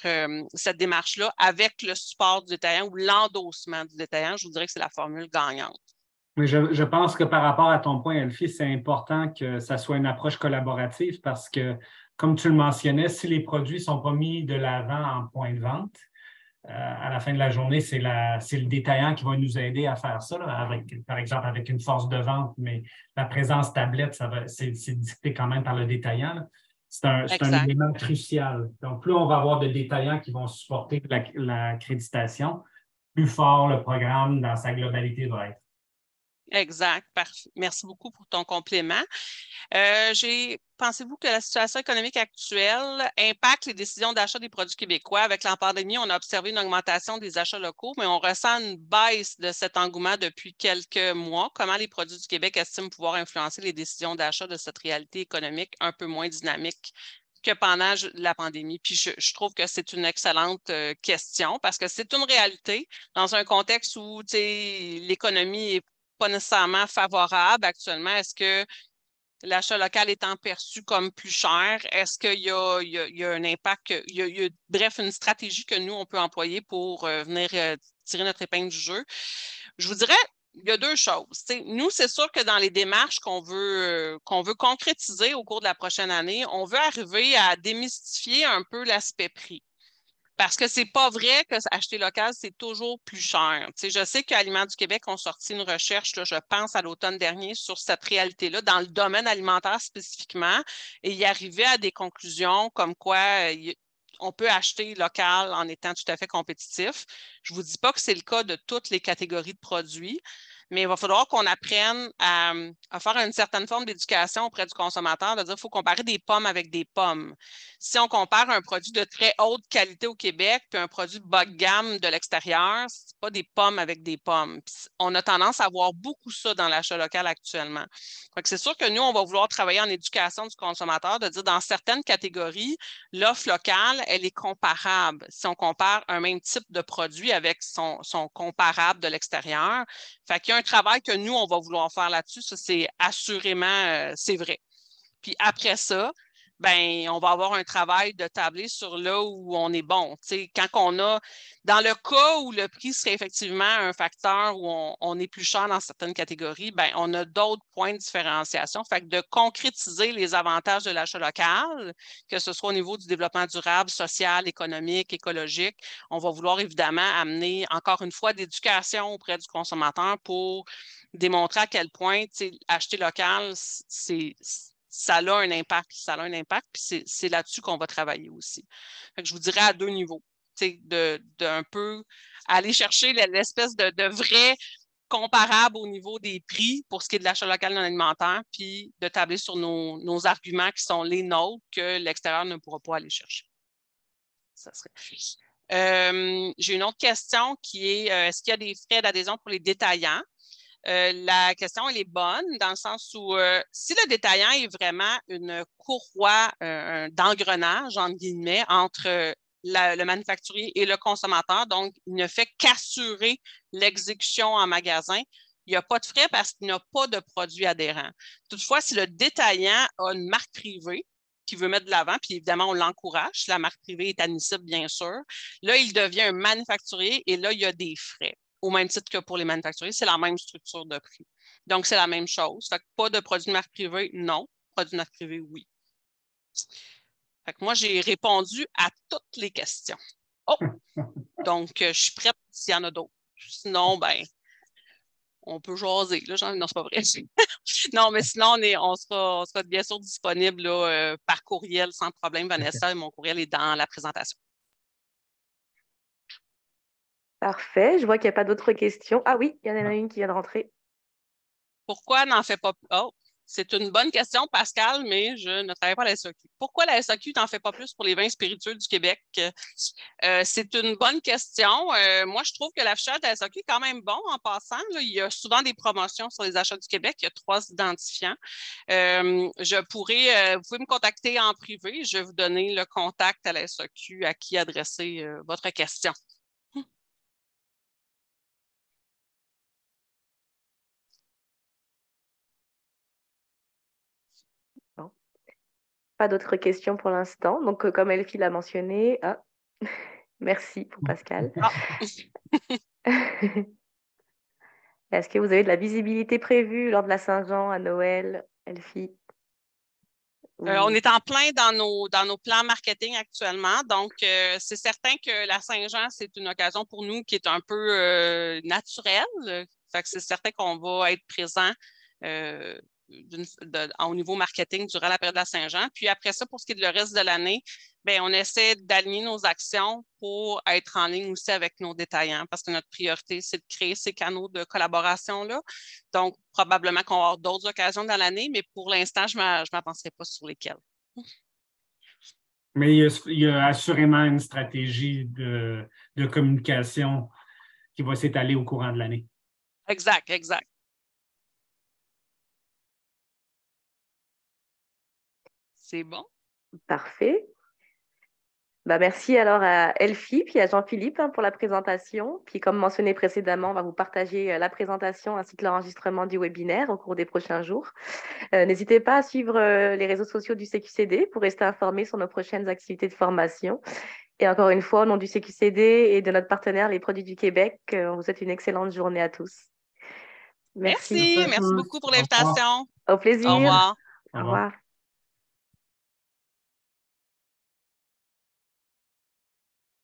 [SPEAKER 1] cette démarche-là avec le support du détaillant ou l'endossement du détaillant. Je vous dirais que c'est la formule gagnante.
[SPEAKER 2] Mais je pense que par rapport à ton point, Elfie, c'est important que ça soit une approche collaborative parce que, comme tu le mentionnais, si les produits ne sont pas mis de l'avant en point de vente, à la fin de la journée, c'est le détaillant qui va nous aider à faire ça, là, avec, par exemple, avec une force de vente, mais la présence tablette, c'est dicté quand même par le détaillant, là. C'est un élément crucial. Donc, plus on va avoir de détaillants qui vont supporter l'accréditation, plus fort le programme dans sa globalité va être.
[SPEAKER 1] Exact. Parfait. Merci beaucoup pour ton complément. Pensez-vous que la situation économique actuelle impacte les décisions d'achat des produits québécois? Avec la pandémie, on a observé une augmentation des achats locaux, mais on ressent une baisse de cet engouement depuis quelques mois. Comment les produits du Québec estiment pouvoir influencer les décisions d'achat de cette réalité économique un peu moins dynamique que pendant la pandémie? Puis je trouve que c'est une excellente question parce que c'est une réalité dans un contexte où l'économie n'est pas nécessairement favorable actuellement. Est-ce que l'achat local étant perçu comme plus cher, est-ce qu'il y a un impact, bref, une stratégie que nous, on peut employer pour venir tirer notre épingle du jeu? Je vous dirais, il y a deux choses. T'sais, nous, c'est sûr que dans les démarches qu'on veut concrétiser au cours de la prochaine année, on veut arriver à démystifier un peu l'aspect prix. Parce que c'est pas vrai que acheter local, c'est toujours plus cher. Tu sais, je sais qu'Aliments du Québec ont sorti une recherche, là, je pense, à l'automne dernier sur cette réalité-là, dans le domaine alimentaire spécifiquement, et y arrivait à des conclusions comme quoi on peut acheter local en étant tout à fait compétitif. Je ne vous dis pas que c'est le cas de toutes les catégories de produits, mais il va falloir qu'on apprenne à faire une certaine forme d'éducation auprès du consommateur, de dire qu'il faut comparer des pommes avec des pommes. Si on compare un produit de très haute qualité au Québec puis un produit de bas de gamme de l'extérieur, c'est pas des pommes avec des pommes. Puis on a tendance à voir beaucoup ça dans l'achat local actuellement. Donc, c'est sûr que nous, on va vouloir travailler en éducation du consommateur, de dire dans certaines catégories, l'offre locale, elle est comparable. Si on compare un même type de produit avec son comparable de l'extérieur, fait qu'il y a un travail que nous, on va vouloir faire là-dessus. Ça, c'est assurément, c'est vrai. Puis après ça, ben, on va avoir un travail de tabler sur là où on est bon. T'sais, quand on a, dans le cas où le prix serait effectivement un facteur où on est plus cher dans certaines catégories, ben, on a d'autres points de différenciation. Fait que de concrétiser les avantages de l'achat local, que ce soit au niveau du développement durable, social, économique, écologique, on va vouloir évidemment amener encore une fois d'éducation auprès du consommateur pour démontrer à quel point acheter local, ça a un impact. Ça a un impact, puis c'est là-dessus qu'on va travailler aussi. Fait que je vous dirais à deux niveaux, un peu aller chercher l'espèce de vrai comparable au niveau des prix pour ce qui est de l'achat local non alimentaire, puis de tabler sur nos arguments qui sont les nôtres que l'extérieur ne pourra pas aller chercher. Ça serait. J'ai une autre question qui est est-ce qu'il y a des frais d'adhésion pour les détaillants? La question, elle est bonne dans le sens où si le détaillant est vraiment une courroie d'engrenage, entre guillemets, entre le manufacturier et le consommateur, donc il ne fait qu'assurer l'exécution en magasin, il n'y a pas de frais parce qu'il n'y a pas de produit adhérent. Toutefois, si le détaillant a une marque privée, qui veut mettre de l'avant, puis évidemment, on l'encourage. La marque privée est admissible, bien sûr. Là, il devient un manufacturier et là, il y a des frais. Au même titre que pour les manufacturiers, c'est la même structure de prix. Donc, c'est la même chose. Fait que pas de produit de marque privée, non. Produit de marque privée, oui. Fait que moi, j'ai répondu à toutes les questions. Oh! Donc, je suis prête s'il y en a d'autres. Sinon, ben, on peut jaser. Là, non, c'est pas vrai. Non, mais sinon, on sera bien sûr disponible là, par courriel sans problème, Vanessa. Mon courriel est dans la présentation.
[SPEAKER 3] Parfait. Je vois qu'il n'y a pas d'autres questions. Ah oui, il y en a une qui vient de rentrer.
[SPEAKER 1] Pourquoi n'en fait pas plus? Oh, c'est une bonne question, Pascal, mais je ne travaille pas à la SAQ. Pourquoi la SAQ n'en fait pas plus pour les vins spiritueux du Québec? C'est une bonne question. Moi, je trouve que l'affichage de la SAQ est quand même bon en passant. Là, il y a souvent des promotions sur les achats du Québec. Il y a 3 identifiants. Vous pouvez me contacter en privé. Je vais vous donner le contact à la SAQ à qui adresser votre question.
[SPEAKER 3] Pas d'autres questions pour l'instant. Donc, comme Elfie l'a mentionné, merci pour Pascal.
[SPEAKER 1] Ah.
[SPEAKER 3] Est-ce que vous avez de la visibilité prévue lors de la Saint-Jean à Noël, Elfie?
[SPEAKER 1] On est en plein dans nos plans marketing actuellement. Donc, c'est certain que la Saint-Jean, c'est une occasion pour nous qui est un peu naturelle. Fait que c'est certain qu'on va être présent au niveau marketing durant la période de la Saint-Jean. Puis après ça, pour ce qui est de le reste de l'année, bien, on essaie d'aligner nos actions pour être en ligne aussi avec nos détaillants parce que notre priorité, c'est de créer ces canaux de collaboration-là. Donc, probablement qu'on va avoir d'autres occasions dans l'année, mais pour l'instant, je ne m'avancerai pas sur lesquelles.
[SPEAKER 2] Mais il y a assurément une stratégie de communication qui va s'étaler au courant de l'année.
[SPEAKER 1] Exact, exact. C'est bon.
[SPEAKER 3] Parfait. Merci alors à Elfie puis à Jean-Philippe pour la présentation. Puis comme mentionné précédemment, on va vous partager la présentation ainsi que l'enregistrement du webinaire au cours des prochains jours. N'hésitez pas à suivre les réseaux sociaux du CQCD pour rester informés sur nos prochaines activités de formation. Et encore une fois, au nom du CQCD et de notre partenaire, les Produits du Québec, on vous souhaite une excellente journée à tous.
[SPEAKER 1] Merci beaucoup pour l'invitation.
[SPEAKER 3] Au plaisir.
[SPEAKER 2] Au revoir.
[SPEAKER 3] Au revoir.